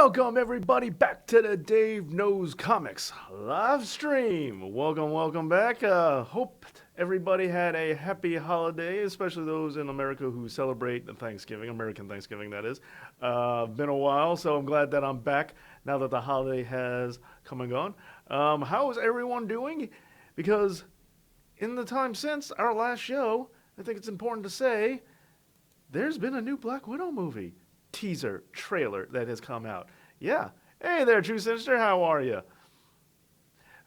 Welcome everybody back to the Dave Knows Comics live stream. Welcome back. Hope everybody had a happy holiday, especially those in America who celebrate Thanksgiving, American Thanksgiving that is. Been a while, so I'm glad that I'm back now that the holiday has come and gone. How is everyone doing? Because in the time since our last show, I think it's important to say there's been a new Black Widow movie teaser trailer that has come out. Yeah. Hey there, True Sinister. How are you?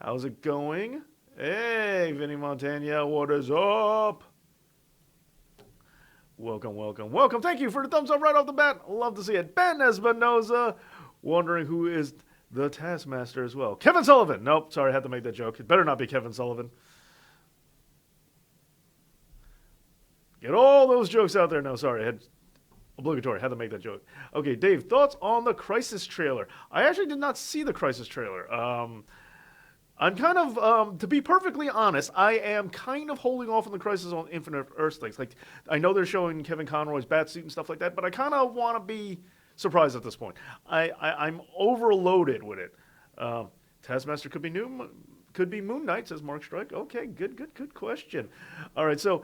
How's it going? Hey, Vinny Montana. What is up? Welcome. Thank you for the thumbs up right off the bat. Love to see it. Ben Espinoza. Wondering who is the Taskmaster as well. Kevin Sullivan. Nope. Sorry, I had to make that joke. It better not be Kevin Sullivan. Get all those jokes out there. No, sorry. Obligatory. Had to make that joke. Okay, Dave, thoughts on the Crisis trailer? I actually did not see the Crisis trailer. I'm kind of, to be perfectly honest, I am kind of holding off on the Crisis on Infinite Earths things. Like, I know they're showing Kevin Conroy's Batsuit and stuff like that, but I kind of want to be surprised at this point. I'm overloaded with it. Taskmaster could be new. Could be Moon Knight, says Mark Strike. Okay, good question. All right, so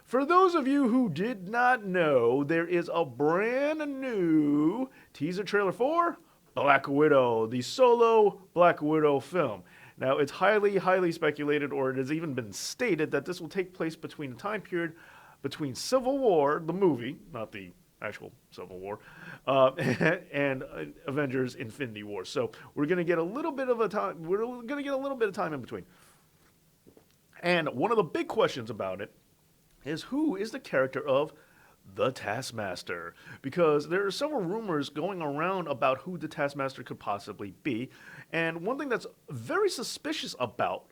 for those of you who did not know, there is a brand new teaser trailer for Black Widow, the solo Black Widow film. Now, it's highly speculated, or it has even been stated, that this will take place between the time period between Civil War, the movie, not the actual Civil War, and Avengers: Infinity War. So we're going to get a little bit of time. We're going to get a little bit of time in between. And one of the big questions about it is who is the character of the Taskmaster? Because there are several rumors going around about who the Taskmaster could possibly be. And one thing that's very suspicious about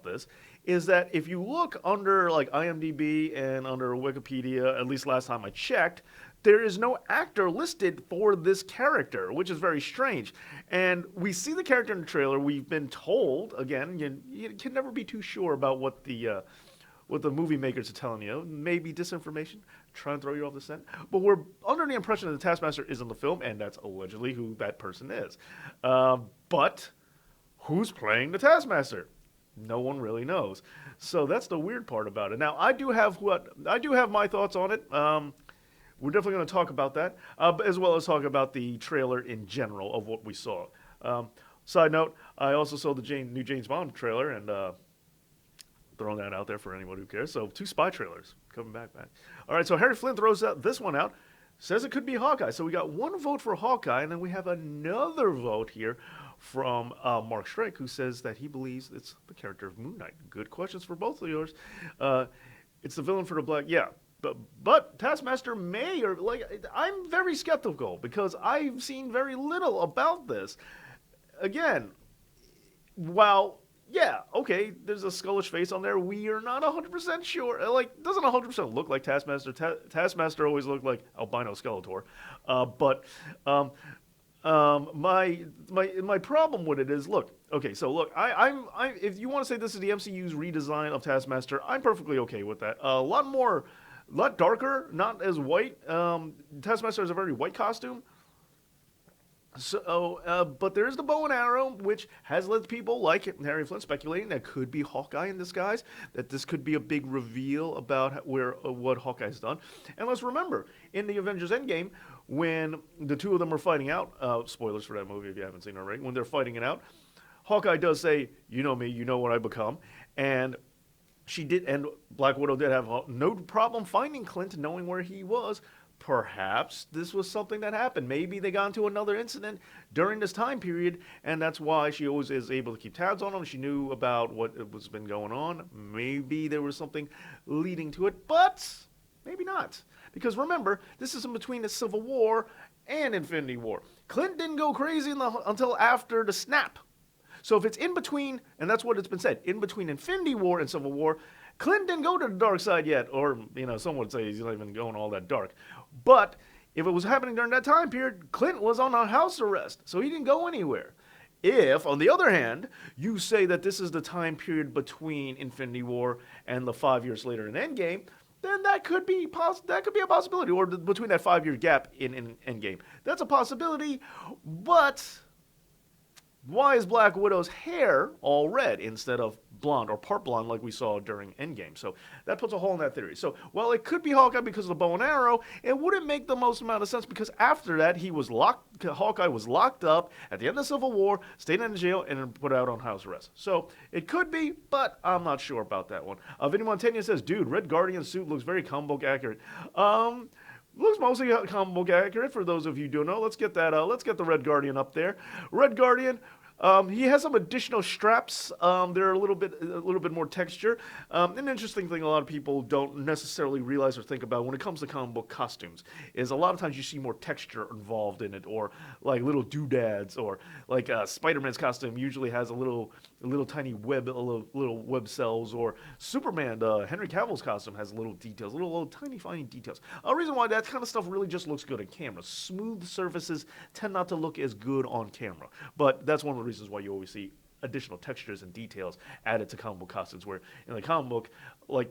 this is that if you look under like IMDb and under Wikipedia, at least last time I checked, there is no actor listed for this character, which is very strange. And we see the character in the trailer. We've been told, again, you can never be too sure about what the movie makers are telling you. Maybe disinformation, trying to throw you off the scent. But we're under the impression that the Taskmaster is in the film, and that's allegedly who that person is. But who's playing the Taskmaster? No one really knows. So that's the weird part about it. Now, I do have my thoughts on it. We're definitely going to talk about that, as well as talk about the trailer in general of what we saw. Side note, I also saw the new James Bond trailer, and throwing that out there for anyone who cares. So 2 spy trailers coming back. All right, so Harry Flynn throws this one out, says it could be Hawkeye. So we got one vote for Hawkeye, and then we have another vote here from Mark Strike, who says that he believes it's the character of Moon Knight. Good questions for both of yours. It's the villain for the Black, yeah. But Taskmaster may, or like, I'm very skeptical because I've seen very little about this. Again, while, yeah, okay, there's a skullish face on there, we are not 100% sure. Like, doesn't 100% look like Taskmaster. Taskmaster always looked like albino Skeletor. My problem with it is, look, okay, so look, I'm if you want to say this is the MCU's redesign of Taskmaster, I'm perfectly okay with that. A lot darker, not as white. Taskmaster has a very white costume. So, but there is the bow and arrow, which has led people like Harry Flynn speculating that could be Hawkeye in disguise, that this could be a big reveal about what Hawkeye's done. And let's remember, in the Avengers Endgame, when the two of them are fighting out, spoilers for that movie if you haven't seen it already, when they're fighting it out, Hawkeye does say, "You know me, you know what I become," and Black Widow did have no problem finding Clint, knowing where he was. Perhaps this was something that happened. Maybe they got into another incident during this time period, and that's why she always is able to keep tabs on him. She knew about what was been going on. Maybe there was something leading to it, but maybe not. Because remember, this is in between the Civil War and Infinity War. Clint didn't go crazy until after the snap. So if it's in between, and that's what it's been said, in between Infinity War and Civil War, Clint didn't go to the dark side yet, or, some would say he's not even going all that dark. But if it was happening during that time period, Clint was on a house arrest, so he didn't go anywhere. If, on the other hand, you say that this is the time period between Infinity War and the 5 years later in Endgame, then that could be a possibility. Or between that 5 year gap in Endgame, that's a possibility. But why is Black Widow's hair all red instead of blonde or part blonde like we saw during Endgame? So that puts a hole in that theory. So while it could be Hawkeye because of the bow and arrow, it wouldn't make the most amount of sense because after that Hawkeye was locked up at the end of Civil War, stayed in jail, and then put out on house arrest. So it could be, but I'm not sure about that one. Vinny Montaigne says, "Dude, Red Guardian suit looks very comic book accurate." Looks mostly comic book accurate for those of you who don't know. Let's get that. Let's get the Red Guardian up there. Red Guardian. He has some additional straps. They're a little bit more texture. An interesting thing a lot of people don't necessarily realize or think about when it comes to comic book costumes is a lot of times you see more texture involved in it, or like little doodads, or like Spider-Man's costume usually has a little tiny web, little web cells, or Superman, Henry Cavill's costume has little details, little tiny fine details. A reason why that kind of stuff really just looks good on camera. Smooth surfaces tend not to look as good on camera, but that's one of the reasons why you always see additional textures and details added to comic book costumes, where in the comic book, like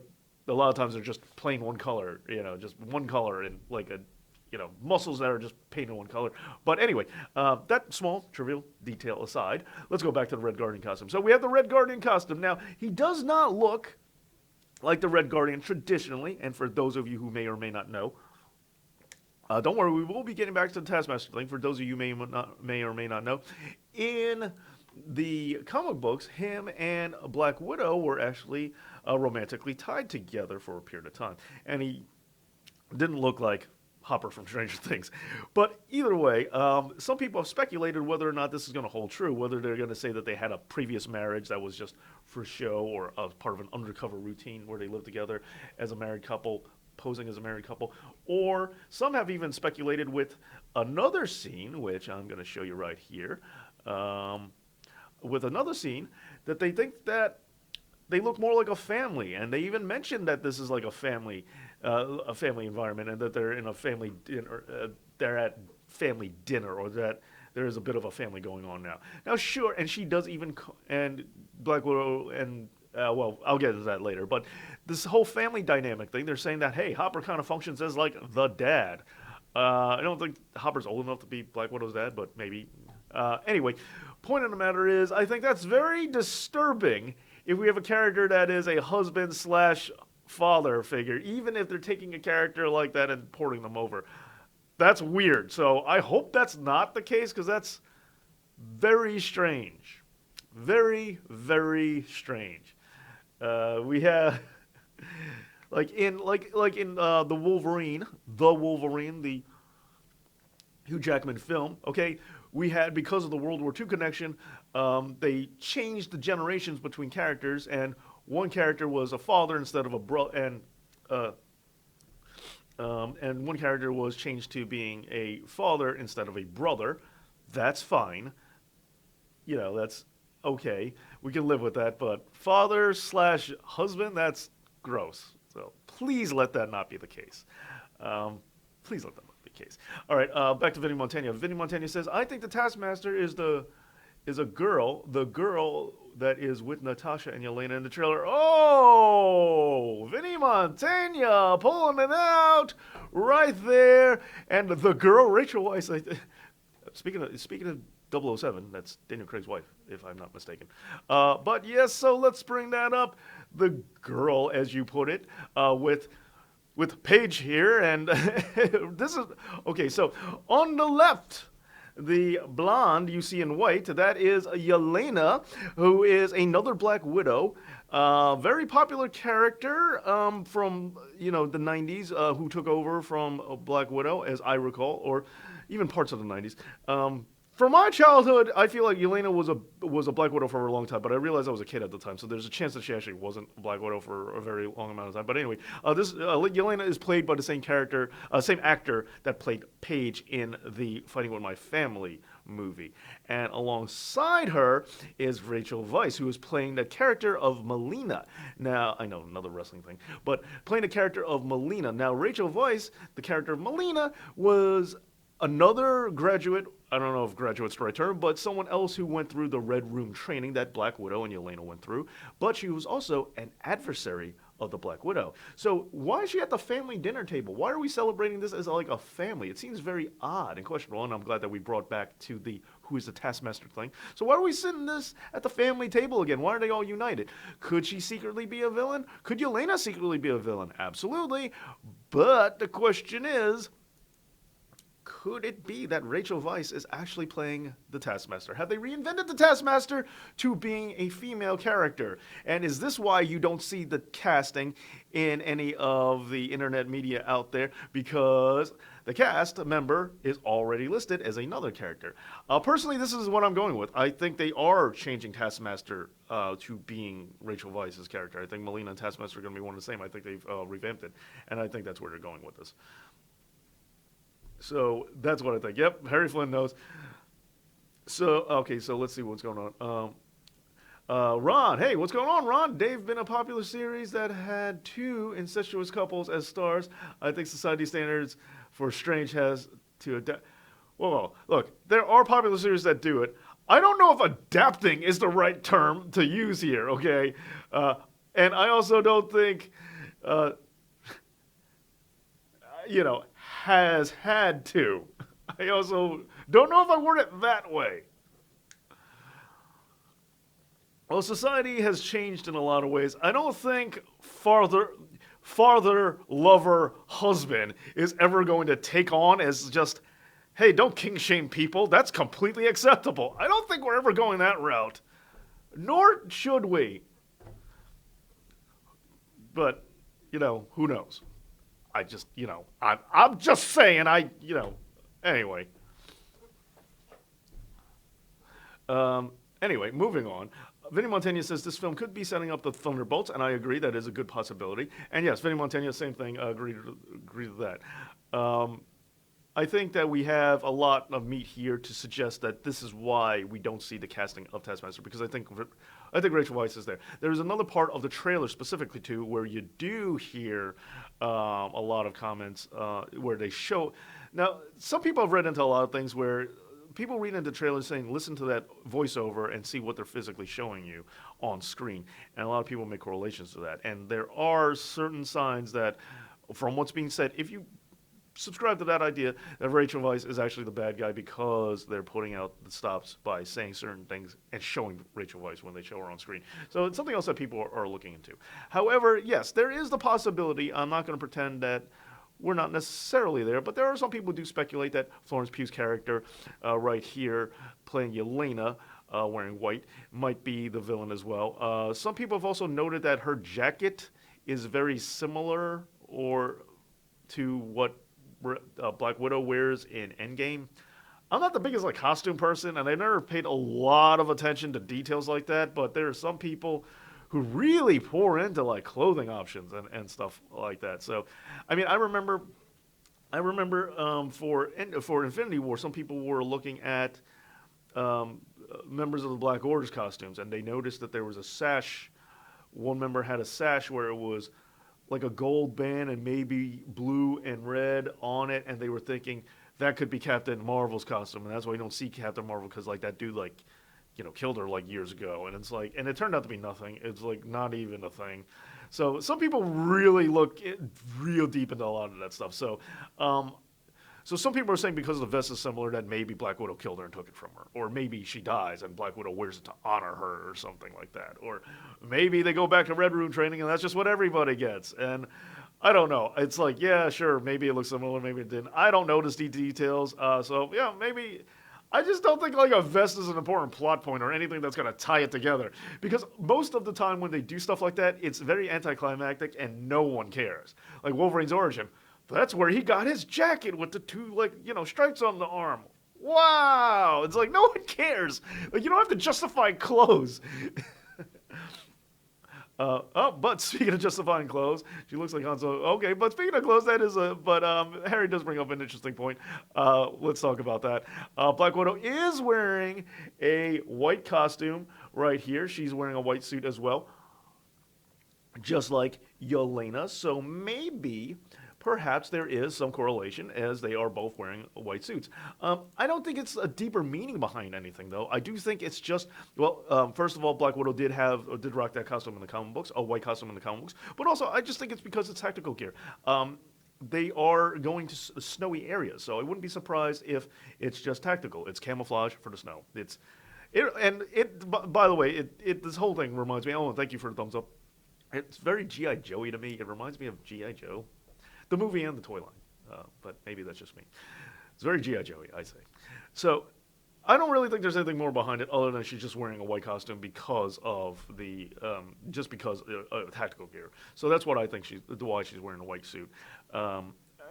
a lot of times they're just plain one color, just one color and like a, muscles that are just painted one color. But anyway, that small trivial detail aside, let's go back to the Red Guardian costume. So we have the Red Guardian costume. Now, he does not look like the Red Guardian traditionally, and for those of you who may or may not know, don't worry, we will be getting back to the Taskmaster thing. For those of you who may or may not know, in the comic books, him and Black Widow were actually romantically tied together for a period of time. And he didn't look like Hopper from Stranger Things. But either way, some people have speculated whether or not this is going to hold true, whether they're going to say that they had a previous marriage that was just for show, or as part of an undercover routine where they lived together as a married couple, posing as a married couple, or some have even speculated with another scene, which I'm going to show you right here, with another scene that they think that they look more like a family, and they even mentioned that this is like a family environment, and that they're in a family dinner, they're at family dinner, or that there is a bit of a family going on now. Now, sure, and she does even, and Black Widow and well, I'll get into that later. But this whole family dynamic thing, they're saying that, hey, Hopper kind of functions as like the dad. I don't think Hopper's old enough to be Black Widow's dad, but maybe. Anyway, point of the matter is, I think that's very disturbing if we have a character that is a husband / father figure, even if they're taking a character like that and porting them over. That's weird. So I hope that's not the case, because that's very strange. Very, very strange. We have like in the Wolverine, the Hugh Jackman film. Okay, we had, because of the World War II connection, they changed the generations between characters, and one character was a father instead of a brother, and one character was changed to being a father instead of a brother. That's fine. That's okay, we can live with that, but father / husband, that's gross. So please let that not be the case. Please let that not be the case. All right, back to Vinny Montaigne. Vinny Montaigne says, I think the Taskmaster is the girl that is with Natasha and Yelena in the trailer. Oh, Vinny Montaigne pulling it out right there. And the girl, Rachel Weisz, speaking of 007, that's Daniel Craig's wife, if I'm not mistaken. But yes, so let's bring that up. The girl, as you put it, with Paige here, and this is okay. So on the left, the blonde you see in white, that is Yelena, who is another Black Widow. Very popular character from the 90s, who took over from Black Widow, as I recall, or even parts of the 90s. From my childhood, I feel like Yelena was a Black Widow for a long time, but I realized I was a kid at the time, so there's a chance that she actually wasn't a Black Widow for a very long amount of time. But anyway, Yelena is played by the same actor that played Paige in the Fighting With My Family movie. And alongside her is Rachel Weisz, who is playing the character of Melina. Now, I know, another wrestling thing, but playing the character of Melina. Now, Rachel Weisz, the character of Melina, was another graduate, I don't know if graduate's the right term, but someone else who went through the Red Room training that Black Widow and Yelena went through. But she was also an adversary of the Black Widow. So why is she at the family dinner table? Why are we celebrating this as like a family? It seems very odd and questionable, and I'm glad that we brought back to the who is the Taskmaster thing. So why are we sitting this at the family table again? Why are they all united? Could she secretly be a villain? Could Yelena secretly be a villain? Absolutely. But the question is, could it be that Rachel Weisz is actually playing the Taskmaster? Have they reinvented the Taskmaster to being a female character? And is this why you don't see the casting in any of the internet media out there? Because the cast member is already listed as another character. Personally, this is what I'm going with. I think they are changing Taskmaster to being Rachel Weisz's character. I think Melina and Taskmaster are going to be one and the same. I think they've revamped it. And I think that's where they're going with this. So that's what I think. Yep, Harry Flynn knows. So, okay, so let's see what's going on. Ron, hey, what's going on, Ron? Dave been a popular series that had 2 incestuous couples as stars. I think society standards for Strange has to adapt. Well, look, there are popular series that do it. I don't know if adapting is the right term to use here, okay? And I also don't think, has had to. I also don't know if I word it that way. Well, society has changed in a lot of ways. I don't think father, lover, husband is ever going to take on as just, hey, don't king shame people. That's completely acceptable. I don't think we're ever going that route. Nor should we. But, who knows? I just, I'm just saying, anyway. Anyway, moving on. Vinny Montaigne says this film could be setting up the Thunderbolts, and I agree that is a good possibility. And yes, Vinny Montaigne, same thing, agree to that. I think that we have a lot of meat here to suggest that this is why we don't see the casting of Taskmaster, because I think Rachel Weisz is there. There's another part of the trailer specifically too where you do hear a lot of comments where they show. Now, some people have read into a lot of things where people read into trailers saying, listen to that voiceover and see what they're physically showing you on screen. And a lot of people make correlations to that. And there are certain signs that, from what's being said, if you subscribe to that idea that Rachel Weisz is actually the bad guy because they're putting out the stops by saying certain things and showing Rachel Weisz when they show her on screen. So it's something else that people are looking into. However, yes, there is the possibility. I'm not going to pretend that we're not necessarily there, but there are some people who do speculate that Florence Pugh's character right here playing Yelena, wearing white, might be the villain as well. Some people have also noted that her jacket is very similar to what Black Widow wears in Endgame. I'm not the biggest costume person, and I never paid a lot of attention to details like that, but there are some people who really pour into clothing options and stuff like that. So, I mean, I remember for Infinity War, some people were looking at members of the Black Order's costumes, and they noticed that there was a sash. One member had a sash where it was like a gold band and maybe blue and red on it, and they were thinking that could be Captain Marvel's costume, and that's why you don't see Captain Marvel, because that dude killed her years ago, and it's and it turned out to be nothing. It's not even a thing. So some people really look real deep into a lot of that stuff. So so some people are saying because the vest is similar that maybe Black Widow killed her and took it from her, or maybe she dies and Black Widow wears it to honor her or something like that, or maybe they go back to Red Room training and that's just what everybody gets. And I don't know. It's yeah, sure, maybe it looks similar, maybe it didn't. I don't notice the details. So yeah, maybe. I just don't think a vest is an important plot point or anything that's going to tie it together. Because most of the time when they do stuff like that, it's very anticlimactic and no one cares. Like Wolverine's origin. That's where he got his jacket with the 2, stripes on the arm. Wow! It's no one cares. You don't have to justify clothes. But speaking of justifying clothes, she looks like Han Solo. Okay, but speaking of clothes, that is Harry does bring up an interesting point. Let's talk about that. Black Widow is wearing a white costume right here. She's wearing a white suit as well, just like Yelena. So maybe perhaps there is some correlation as they are both wearing white suits. I don't think it's a deeper meaning behind anything, though. I do think it's just, well, first of all, Black Widow did rock that costume in the comic books, a white costume in the comic books, but also I just think it's because it's tactical gear. They are going to snowy areas, so I wouldn't be surprised if it's just tactical. It's camouflage for the snow. By the way, this whole thing reminds me. Oh, thank you for the thumbs up. It's very GI Joey to me. It reminds me of GI Joe, the movie and the toy line. But maybe that's just me. It's very GI Joey, I say. So I don't really think there's anything more behind it other than she's just wearing a white costume because of tactical gear. So that's what I think why she's wearing a white suit.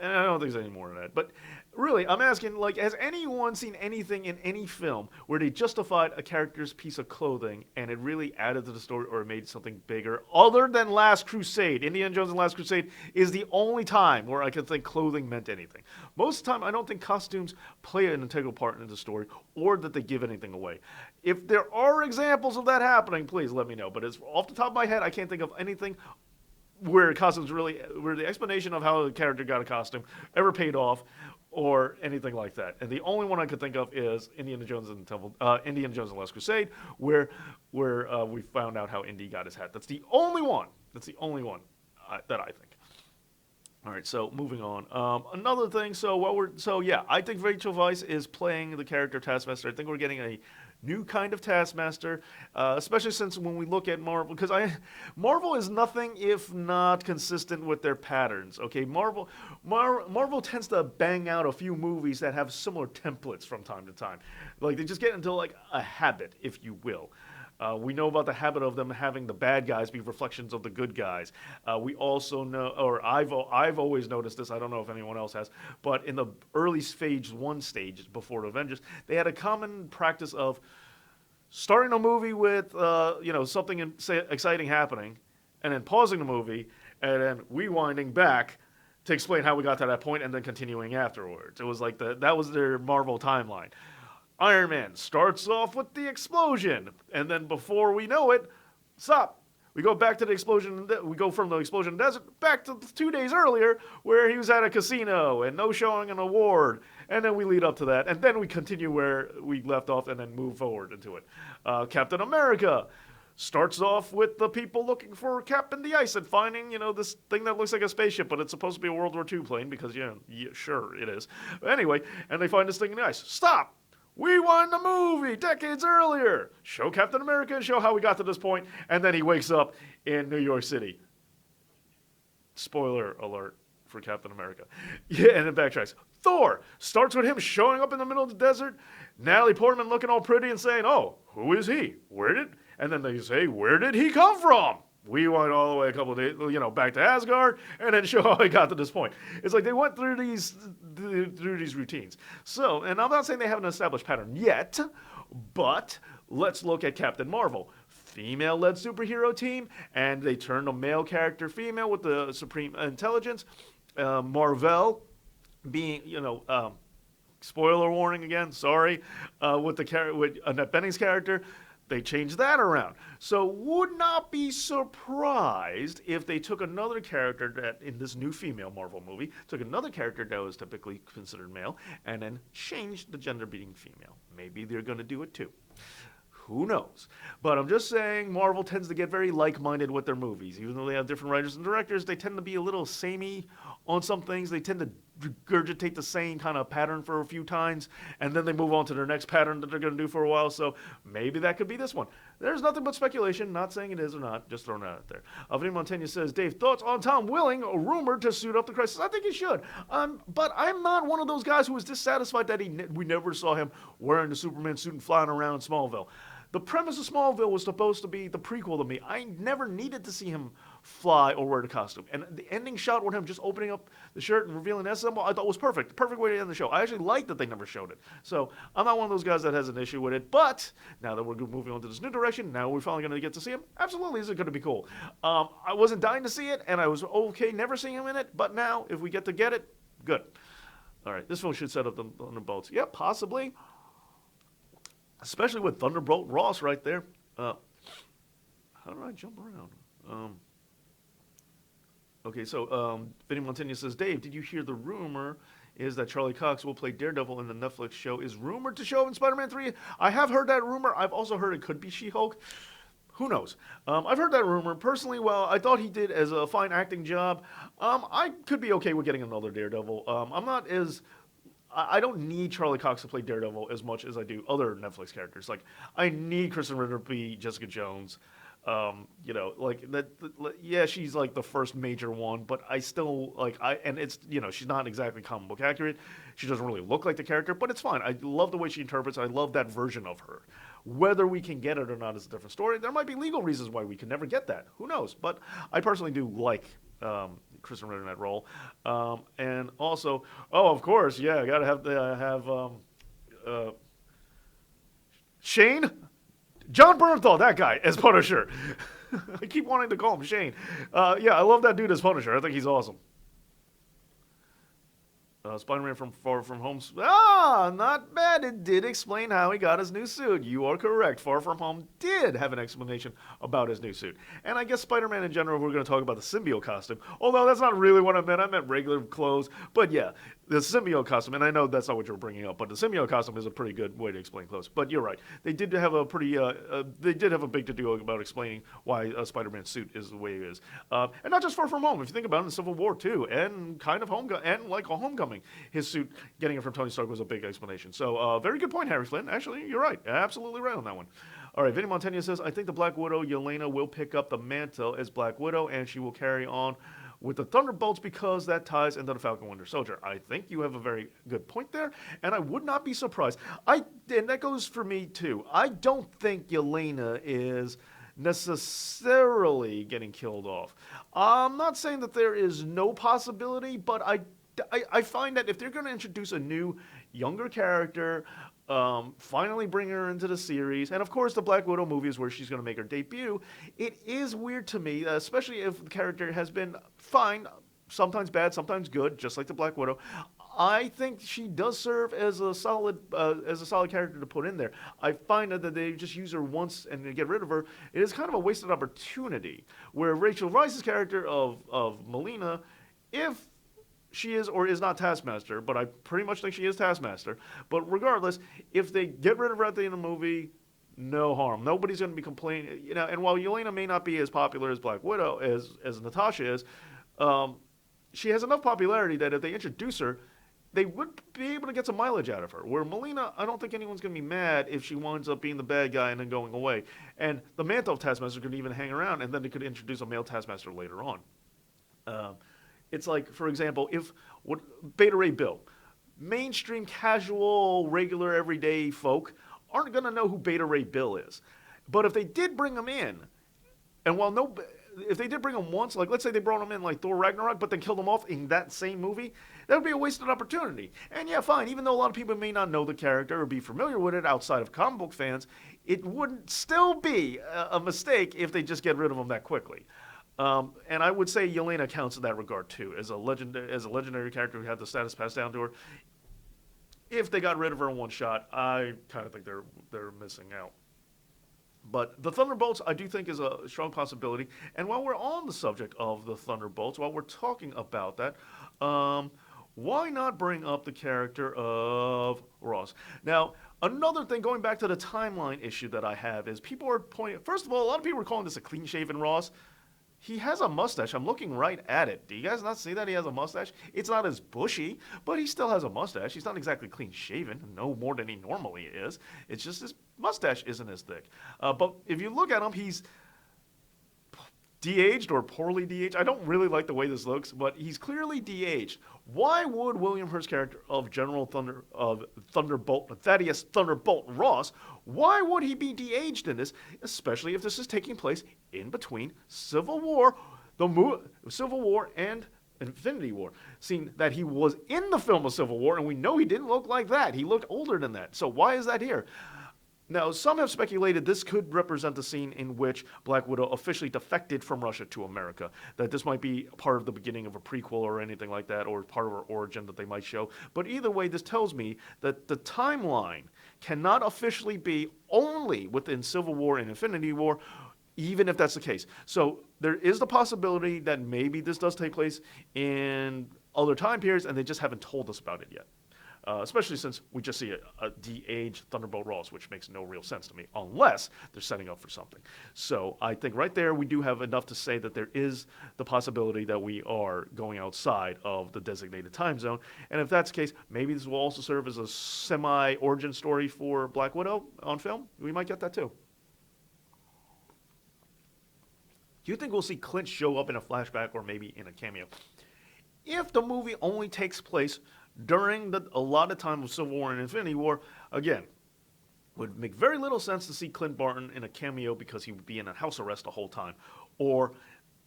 And I don't think there's any more than that. But really, I'm asking, like, has anyone seen anything in any film where they justified a character's piece of clothing and it really added to the story or made something bigger? Other than Last Crusade. Indiana Jones and Last Crusade is the only time where I can think clothing meant anything. Most of the time, I don't think costumes play an integral part in the story or that they give anything away. If there are examples of that happening, please let me know. But off the top of my head, I can't think of anything where the explanation of how the character got a costume ever paid off, or anything like that. And the only one I could think of is Indiana Jones and the Last Crusade, where we found out how Indy got his hat. That's the only one. That I think. All right, so moving on. Another thing. I think Rachel Weisz is playing the character Taskmaster. I think we're getting a new kind of Taskmaster, especially since when we look at Marvel, because Marvel is nothing if not consistent with their patterns. Okay, Marvel tends to bang out a few movies that have similar templates from time to time. Like they just get into like a habit, if you will. We know about the habit of them having the bad guys be reflections of the good guys. We also know, or I've always noticed this. I don't know if anyone else has, but in the early phase one stages before the Avengers, they had a common practice of starting a movie with something exciting happening, and then pausing the movie, and then rewinding back to explain how we got to that point, and then continuing afterwards. It was like that was their Marvel timeline. Iron Man starts off with the explosion, and then before we know it, stop. We go back to the explosion. We go from the explosion in the desert back to 2 days earlier, where he was at a casino and no showing an award, and then we lead up to that, and then we continue where we left off, and then move forward into it. Captain America starts off with the people looking for a cap in the ice and finding, this thing that looks like a spaceship, but it's supposed to be a World War II plane because, sure it is. But anyway, and they find this thing in the ice. Stop. Rewind the movie decades earlier. Show Captain America and show how we got to this point. And then he wakes up in New York City. Spoiler alert for Captain America. Yeah, and then backtracks. Thor starts with him showing up in the middle of the desert. Natalie Portman looking all pretty and saying, "Oh, who is he? And then they say, where did he come from?" We went all the way a couple of days, back to Asgard, and then show how he got to this point. It's like they went through these routines. So, and I'm not saying they have an established pattern yet, but let's look at Captain Marvel. Female-led superhero team, and they turned a male character female with the supreme intelligence. Marvel being, spoiler warning again, sorry, with Annette Bening's character. They changed that around. So would not be surprised if they took another character that, in this new female Marvel movie, took another character that was typically considered male and then changed the gender being female. Maybe they're going to do it too. Who knows? But I'm just saying Marvel tends to get very like-minded with their movies. Even though they have different writers and directors, they tend to be a little samey on some things. They tend to regurgitate the same kind of pattern for a few times, and then they move on to their next pattern that they're going to do for a while. So maybe that could be this one. There's nothing but speculation. Not saying it is or not. Just throwing it out there. Avini Montaigne says, Dave, thoughts on Tom Welling, rumored to suit up the Crisis? I think he should. But I'm not one of those guys who was dissatisfied that we never saw him wearing the Superman suit and flying around in Smallville. The premise of Smallville was supposed to be the prequel to me. I never needed to see him fly or wear the costume. And the ending shot with him just opening up the shirt and revealing that symbol, I thought was perfect. The perfect way to end the show. I actually liked that they never showed it. So I'm not one of those guys that has an issue with it. But now that we're moving on to this new direction, now we're finally going to get to see him. Absolutely, this is going to be cool. I wasn't dying to see it, and I was okay never seeing him in it. But now, if we get to get it, good. All right, this one should set up the Thunderbolts. Yeah, possibly. Especially with Thunderbolt Ross right there. How do I jump around? Okay, so Vinny Montaigne says, Dave, did you hear the rumor is that Charlie Cox will play Daredevil in the Netflix show is rumored to show up in Spider-Man 3? I have heard that rumor. I've also heard it could be She-Hulk. Who knows? I've heard that rumor. Personally, well, I thought he did as a fine acting job. I could be okay with getting another Daredevil. I'm not as I don't need Charlie Cox to play Daredevil as much as I do other Netflix characters. Like I need Kristen Ritter to be Jessica Jones. Like that. Yeah, she's like the first major one, but I still like and it's she's not exactly comic book accurate. She doesn't really look like the character, but it's fine. I love the way she interprets. I love that version of her. Whether we can get it or not is a different story. There might be legal reasons why we can never get that. Who knows? But I personally do like Kristen Ritter in that role. And also, oh, of course, yeah, I gotta uh, Shane, John Bernthal, that guy as Punisher. I keep wanting to call him Shane. Yeah, I love that dude as Punisher. I think he's awesome. Spider-Man from Far From Home. Ah, not bad. It did explain how he got his new suit. You are correct. Far From Home did have an explanation about his new suit. And I guess Spider-Man in general, we're going to talk about the symbiote costume. Although that's not really what I meant. I meant regular clothes. But yeah, the symbiote costume, and I know that's not what you were bringing up, but the symbiote costume is a pretty good way to explain clothes. But you're right. They did have a they did have a big to-do about explaining why Spider-Man's suit is the way it is. And not just Far From Home. If you think about it, in Civil War too, and kind of and like a Homecoming, his suit, getting it from Tony Stark was a big explanation. So very good point, Harry Flynn. Actually, you're right. Absolutely right on that one. All right, Vinny Montaigne says, I think the Black Widow, Yelena, will pick up the mantle as Black Widow, and she will carry on with the Thunderbolts because that ties into the Falcon Winter Soldier. I think you have a very good point there, and I would not be surprised. And that goes for me too. I don't think Yelena is necessarily getting killed off. I'm not saying that there is no possibility, but I find that if they're going to introduce a new, younger character, finally bring her into the series, and of course the Black Widow movie is where she's going to make her debut, it is weird to me, especially if the character has been fine, sometimes bad, sometimes good, just like the Black Widow. I think she does serve as a solid character to put in there. I find that they just use her once and they get rid of her. It is kind of a wasted opportunity. Where Rachel Weisz's character of Melina, if she is or is not Taskmaster, but I pretty much think she is Taskmaster. But regardless, if they get rid of her at the end of the movie, no harm. Nobody's going to be complaining. And while Yelena may not be as popular as Black Widow, as Natasha is, she has enough popularity that if they introduce her, they would be able to get some mileage out of her. Where Melina, I don't think anyone's going to be mad if she winds up being the bad guy and then going away. And the mantle of Taskmaster could even hang around, and then they could introduce a male Taskmaster later on. It's like, for example, Beta Ray Bill, mainstream, casual, regular, everyday folk aren't going to know who Beta Ray Bill is. But if they did bring him in, and if they did bring him once, like let's say they brought him in like Thor Ragnarok, but then killed him off in that same movie, that would be a wasted opportunity. And yeah, fine, even though a lot of people may not know the character or be familiar with it outside of comic book fans, it would still be a mistake if they just get rid of him that quickly. And I would say Yelena counts in that regard too, as a legendary character who had the status passed down to her. If they got rid of her in one shot, I kind of think they're missing out. But the Thunderbolts, I do think, is a strong possibility. And while we're on the subject of the Thunderbolts, while we're talking about that, why not bring up the character of Ross? Now, another thing, going back to the timeline issue that I have, is people are pointing. First of all, a lot of people are calling this a clean-shaven Ross. He has a mustache. I'm looking right at it. Do you guys not see that he has a mustache? It's not as bushy, but he still has a mustache. He's not exactly clean shaven, no more than he normally is. It's just his mustache isn't as thick. But if you look at him, he's de-aged or poorly de-aged. I don't really like the way this looks, but he's clearly de-aged. Why would William Hurt's character of Thunderbolt, Thaddeus Thunderbolt Ross, why would he be de-aged in this, especially if this is taking place in between Civil War, Civil War and Infinity War? Seeing that he was in the film of Civil War, and we know he didn't look like that. He looked older than that. So why is that here? Now, some have speculated this could represent the scene in which Black Widow officially defected from Russia to America, that this might be part of the beginning of a prequel or anything like that, or part of her origin that they might show. But either way, this tells me that the timeline cannot officially be only within Civil War and Infinity War. even if that's the case. So there is the possibility that maybe this does take place in other time periods and they just haven't told us about it yet. Especially since we just see a de-aged Thunderbolt Ross, which makes no real sense to me, unless they're setting up for something. So I think right there we do have enough to say that there is the possibility that we are going outside of the designated time zone. And if that's the case, maybe this will also serve as a semi-origin story for Black Widow on film. We might get that too. Do you think we'll see Clint show up in a flashback or maybe in a cameo? If the movie only takes place during a lot of time of Civil War and Infinity War, again, would make very little sense to see Clint Barton in a cameo because he would be in a house arrest the whole time, or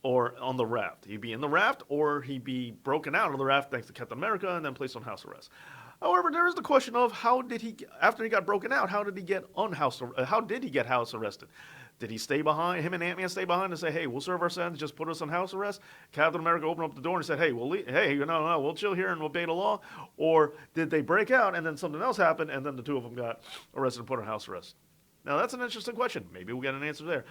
on the raft. He'd be in the raft, or he'd be broken out of the raft thanks to Captain America and then placed on house arrest. However, there is the question of how did he, after he got broken out, how did he get house arrested? Did he stay behind? Him and Ant-Man stay behind and say, "Hey, we'll serve our sentence. Just put us on house arrest." Captain America opened up the door and said, "Hey, we'll chill here and obey the law." Or did they break out and then something else happened and then the two of them got arrested and put on house arrest? Now that's an interesting question. Maybe we'll get an answer there.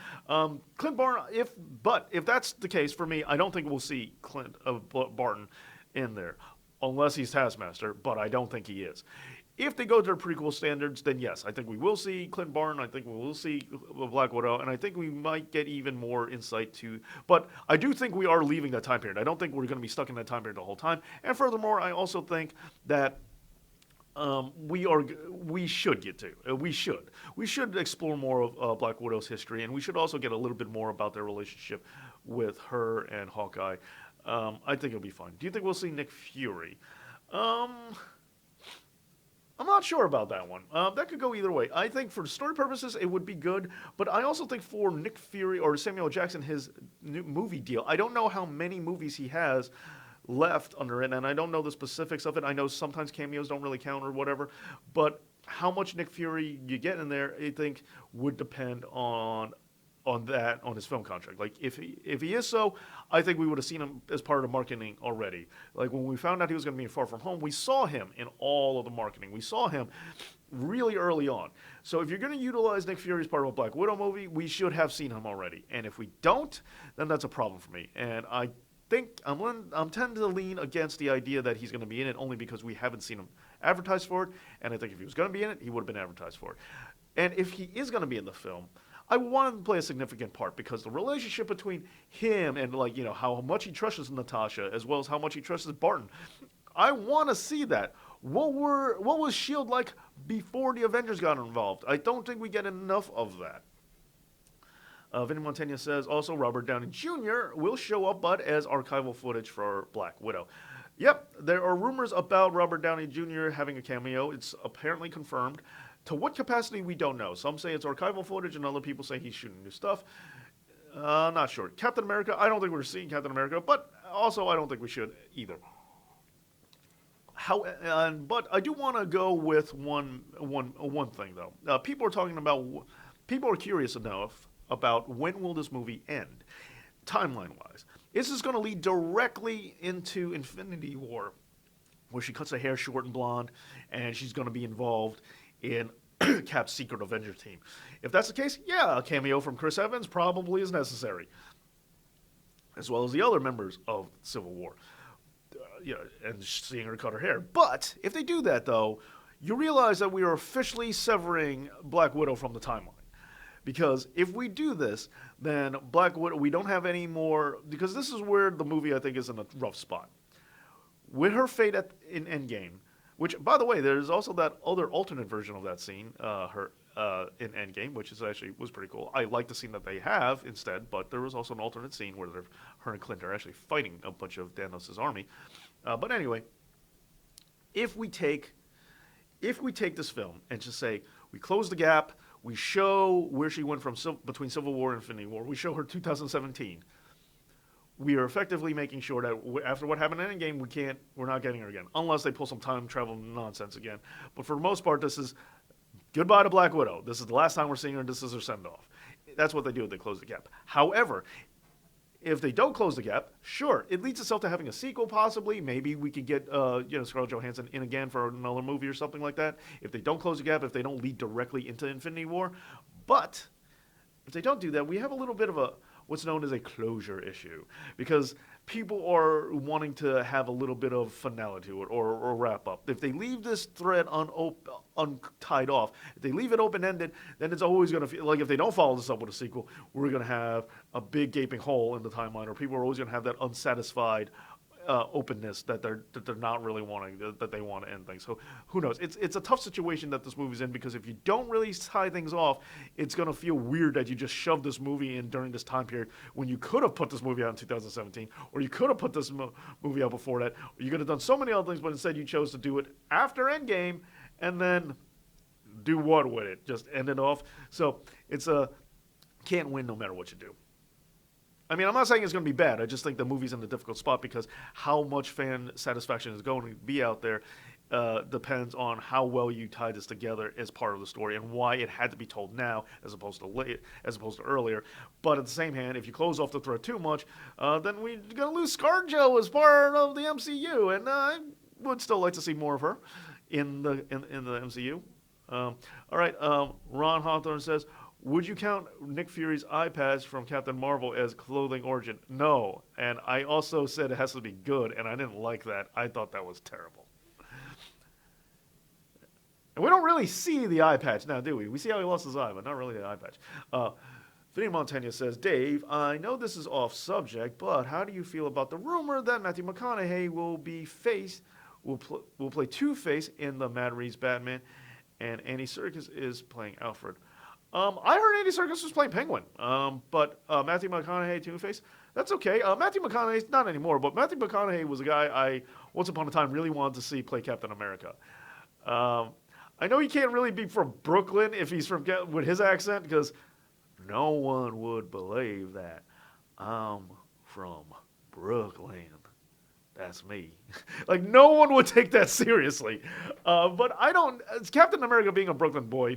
Clint Barton, if that's the case for me, I don't think we'll see Clint Barton in there unless he's Taskmaster, but I don't think he is. If they go to their prequel standards, then yes, I think we will see Clint Barton. I think we will see Black Widow, and I think we might get even more insight to. But I do think we are leaving that time period. I don't think we're going to be stuck in that time period the whole time. And furthermore, I also think that we should explore more of Black Widow's history, and we should also get a little bit more about their relationship with her and Hawkeye. I think it'll be fun. Do you think we'll see Nick Fury? I'm not sure about that one. That could go either way. I think for story purposes, it would be good, but I also think for Nick Fury or Samuel Jackson, his new movie deal, I don't know how many movies he has left under it, and I don't know the specifics of it. I know sometimes cameos don't really count or whatever, but how much Nick Fury you get in there, I think, would depend on his film contract. Like if he is so, I think we would have seen him as part of the marketing already. Like when we found out he was going to be in Far From Home, we saw him in all of the marketing. We saw him really early on. So if you're going to utilize Nick Fury as part of a Black Widow movie, we should have seen him already. And if we don't, then that's a problem for me. And I think I'm tending to lean against the idea that he's going to be in it only because we haven't seen him advertised for it. And I think if he was going to be in it, he would have been advertised for it. And if he is going to be in the film, I want him to play a significant part because the relationship between him and how much he trusts Natasha as well as how much he trusts Barton, I want to see that. What was S.H.I.E.L.D. like before the Avengers got involved? I don't think we get enough of that. Vinny Montaigne says, also Robert Downey Jr. will show up, but as archival footage for Black Widow. Yep, there are rumors about Robert Downey Jr. having a cameo. It's apparently confirmed. To what capacity, we don't know. Some say it's archival footage, and other people say he's shooting new stuff. Not sure. Captain America, I don't think we're seeing Captain America, but also I don't think we should either. But I do want to go with one thing, though. People are curious enough about when will this movie end, timeline-wise. Is this going to lead directly into Infinity War, where she cuts her hair short and blonde, and she's going to be involved in Cap's secret Avenger team? If that's the case, yeah, a cameo from Chris Evans probably is necessary, as well as the other members of Civil War, and seeing her cut her hair. But if they do that, though, you realize that we are officially severing Black Widow from the timeline. Because if we do this, then Black Widow, we don't have any more, because this is where the movie, I think, is in a rough spot. With her fate in Endgame, which, by the way, there's also that other alternate version of that scene, in Endgame, which was pretty cool. I like the scene that they have instead, but there was also an alternate scene where her and Clint are actually fighting a bunch of Thanos' army. But anyway, if we take this film and just say we close the gap, we show where she went from between Civil War and Infinity War, we show her 2017. We are effectively making sure that after what happened in Endgame, we're not getting her again, unless they pull some time travel nonsense again. But for the most part, this is goodbye to Black Widow. This is the last time we're seeing her. This is her send-off. That's what they do. They close the gap. However, if they don't close the gap, sure, it leads itself to having a sequel possibly. Maybe we could get Scarlett Johansson in again for another movie or something like that. If they don't close the gap, if they don't lead directly into Infinity War. But if they don't do that, we have a little bit of a what's known as a closure issue because people are wanting to have a little bit of finality to it or wrap up. If they leave this thread untied off, if they leave it open ended, then it's always going to feel like if they don't follow this up with a sequel, we're going to have a big gaping hole in the timeline, or people are always going to have that unsatisfied openness that they're not really wanting, that they want to end things. So who knows? It's a tough situation that this movie's in because if you don't really tie things off, it's gonna feel weird that you just shoved this movie in during this time period when you could have put this movie out in 2017, or you could have put this movie out before that, or you could have done so many other things, but instead you chose to do it after Endgame and then do what with it? Just end it off. So it's a can't win no matter what you do. I mean, I'm not saying it's going to be bad. I just think the movie's in a difficult spot because how much fan satisfaction is going to be out there depends on how well you tie this together as part of the story and why it had to be told now as opposed to late, as opposed to earlier. But at the same hand, if you close off the thread too much, then we're going to lose ScarJo as part of the MCU, and I would still like to see more of her in the MCU. All right, Ron Hawthorne says, would you count Nick Fury's eye patch from Captain Marvel as clothing origin? No. And I also said it has to be good, and I didn't like that. I thought that was terrible. And we don't really see the eye patch now, do we? We see how he lost his eye, but not really the eye patch. Vinny Montaigne says, Dave, I know this is off subject, but how do you feel about the rumor that Matthew McConaughey will play Two-Face in the Matt Reeves Batman, and Andy Serkis is playing Alfred? I heard Andy Serkis was playing Penguin, but Matthew McConaughey, Two-Face, that's okay. Matthew McConaughey, not anymore, but Matthew McConaughey was a guy I, once upon a time, really wanted to see play Captain America. I know he can't really be from Brooklyn if he's from with his accent, because no one would believe that I'm from Brooklyn. That's me. Like, no one would take that seriously. But I don't. Captain America being a Brooklyn boy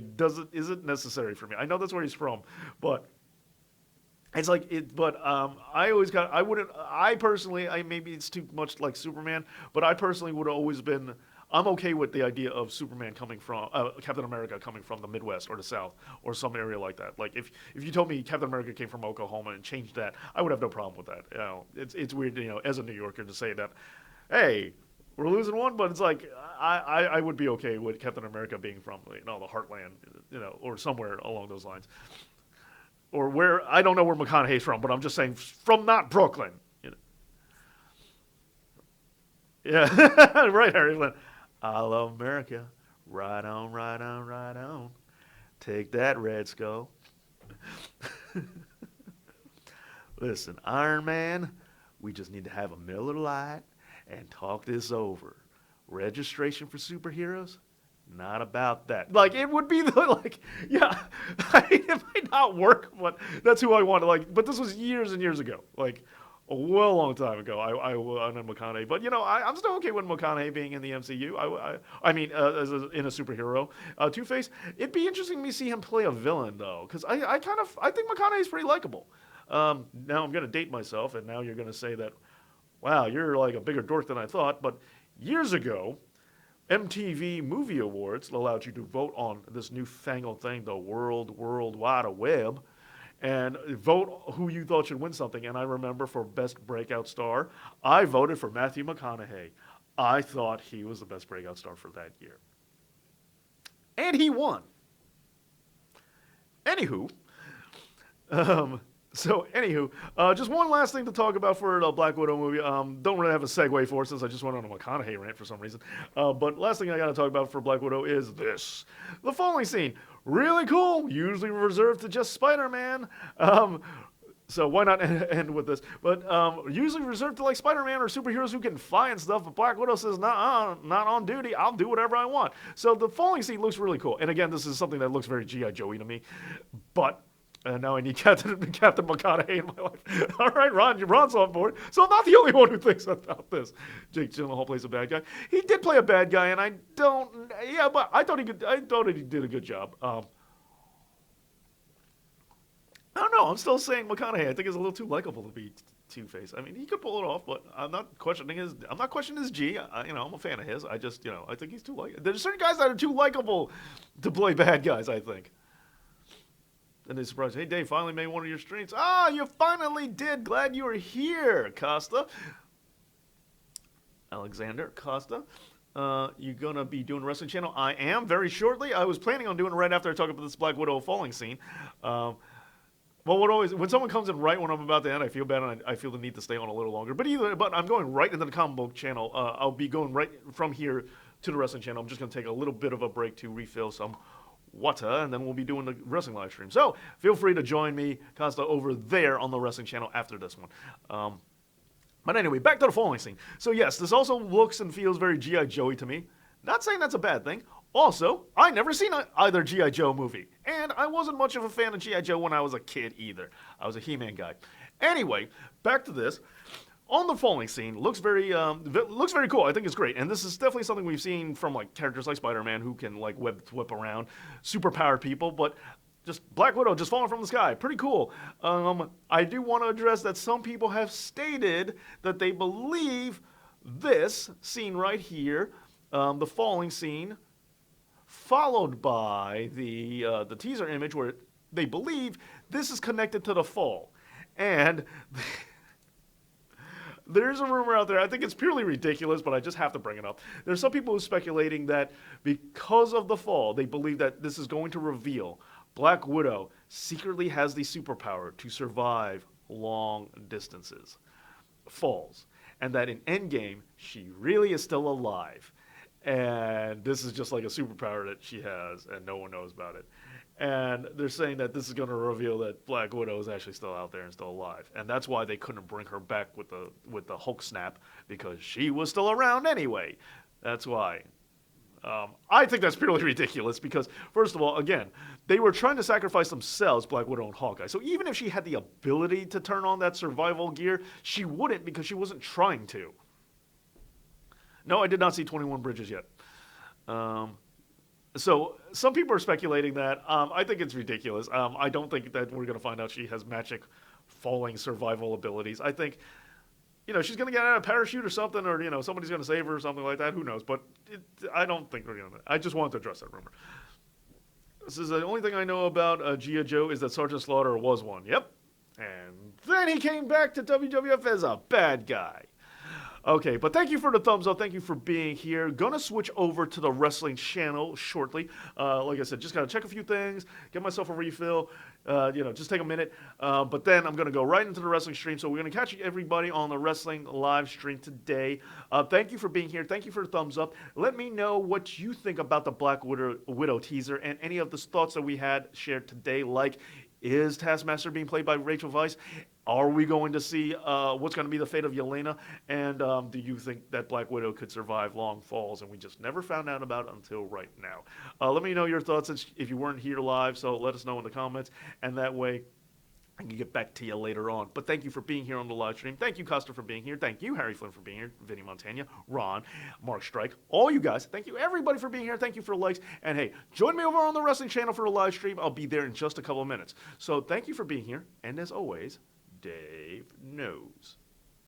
isn't necessary for me. I know that's where he's from, but it's like it. But I always got. I wouldn't. I personally. Maybe it's too much like Superman, but I personally would have always been. I'm okay with the idea of Superman coming from Captain America coming from the Midwest or the South or some area like that. Like if you told me Captain America came from Oklahoma and changed that, I would have no problem with that. You know, it's weird, you know, as a New Yorker to say that, hey, we're losing one, but it's like I would be okay with Captain America being from, you know, the Heartland, you know, or somewhere along those lines, or where I don't know where McConaughey's from, but I'm just saying from not Brooklyn. You know. Yeah, right, Harry. I love America. Right on, right on, right on. Take that, Red Skull. Listen, Iron Man, we just need to have a Miller Lite and talk this over. Registration for superheroes? Not about that. Like, it would be the, like, yeah, it might not work, but that's who I want to, like, but this was years and years ago. Like, a well long time ago, I know McConaughey, but you know I'm still okay with McConaughey being in the MCU. I mean, in a superhero, Two-Face. It'd be interesting to see him play a villain though, because I think McConaughey's pretty likable. Now I'm gonna date myself, and now you're gonna say that, wow, you're like a bigger dork than I thought. But years ago, MTV Movie Awards allowed you to vote on this newfangled thing, the World Wide Web, and vote who you thought should win something. And I remember for Best Breakout Star, I voted for Matthew McConaughey. I thought he was the best breakout star for that year. And he won. Anywho, just one last thing to talk about for the Black Widow movie. Don't really have a segue for it since I just went on a McConaughey rant for some reason. But last thing I got to talk about for Black Widow is this. The falling scene. Really cool. Usually reserved to just Spider-Man. So why not end with this? But usually reserved to like Spider-Man or superheroes who can fly and stuff. But Black Widow says, not on duty. I'll do whatever I want. So the falling scene looks really cool. And again, this is something that looks very G.I. Joey to me. But now I need Captain McConaughey in my life. All right, Ron's on board. So I'm not the only one who thinks about this. Jake Gyllenhaal plays a bad guy. He did play a bad guy, and but I thought he did a good job. I don't know. I'm still saying McConaughey. I think he's a little too likable to be Two-Face. I mean, he could pull it off, but I'm not questioning his G. I'm a fan of his. I just, I think he's too likable. There's certain guys that are too likable to play bad guys, I think. And they surprised, hey, Dave, finally made one of your streams. Ah, you finally did. Glad you were here, Costa. Alexander Costa. You gonna be doing a wrestling channel? I am, very shortly. I was planning on doing it right after I talk about this Black Widow falling scene. Well, when someone comes in right when I'm about to end, I feel bad and I feel the need to stay on a little longer. But I'm going right into the comic book channel. I'll be going right from here to the wrestling channel. I'm just gonna take a little bit of a break to refill some water, and then we'll be doing the wrestling live stream. So feel free to join me, Costa, over there on the wrestling channel after this one. But anyway, back to the falling scene. So yes, this also looks and feels very G.I. Joey to me. Not saying that's a bad thing. Also, I never seen either G.I. Joe movie. And I wasn't much of a fan of G.I. Joe when I was a kid either. I was a He-Man guy. Anyway, back to this. On the falling scene, looks very cool. I think it's great. And this is definitely something we've seen from like characters like Spider-Man who can like whip around, superpowered people, but just Black Widow just falling from the sky. Pretty cool. I do want to address that some people have stated that they believe this scene right here, the falling scene, followed by the teaser image where they believe this is connected to the fall. And there's a rumor out there, I think it's purely ridiculous, but I just have to bring it up. There's some people who are speculating that because of the fall, they believe that this is going to reveal Black Widow secretly has the superpower to survive long distances, falls, and that in Endgame, she really is still alive. And this is just like a superpower that she has, and no one knows about it. And they're saying that this is going to reveal that Black Widow is actually still out there and still alive. And that's why they couldn't bring her back with the Hulk snap, because she was still around anyway. That's why. I think that's purely ridiculous because, first of all, again, they were trying to sacrifice themselves, Black Widow and Hawkeye. So even if she had the ability to turn on that survival gear, she wouldn't because she wasn't trying to. No, I did not see 21 Bridges yet. So some people are speculating that. I think it's ridiculous. I don't think that we're going to find out she has magic falling survival abilities. I think, she's going to get out of a parachute or something, or, somebody's going to save her or something like that. Who knows? But I don't think we're going to. I just wanted to address that rumor. This is the only thing I know about G.I. Joe is that Sergeant Slaughter was one. Yep. And then he came back to WWF as a bad guy. Okay, but thank you for the thumbs up. Thank you for being here. Gonna switch over to the wrestling channel shortly. Like I said, just gotta check a few things, get myself a refill, just take a minute. But then I'm gonna go right into the wrestling stream. So we're gonna catch everybody on the wrestling live stream today. Thank you for being here. Thank you for the thumbs up. Let me know what you think about the Black Widow teaser and any of the thoughts that we had shared today. Like, is Taskmaster being played by Rachel Weisz? Are we going to see what's going to be the fate of Yelena? And do you think that Black Widow could survive long falls? And we just never found out about it until right now. Let me know your thoughts if you weren't here live, so let us know in the comments. And that way, I can get back to you later on. But thank you for being here on the live stream. Thank you, Costa, for being here. Thank you, Harry Flynn, for being here. Vinny Montana, Ron, Mark Strike, all you guys. Thank you, everybody, for being here. Thank you for the likes. And hey, join me over on the wrestling channel for a live stream. I'll be there in just a couple of minutes. So thank you for being here. And as always, Dave knows.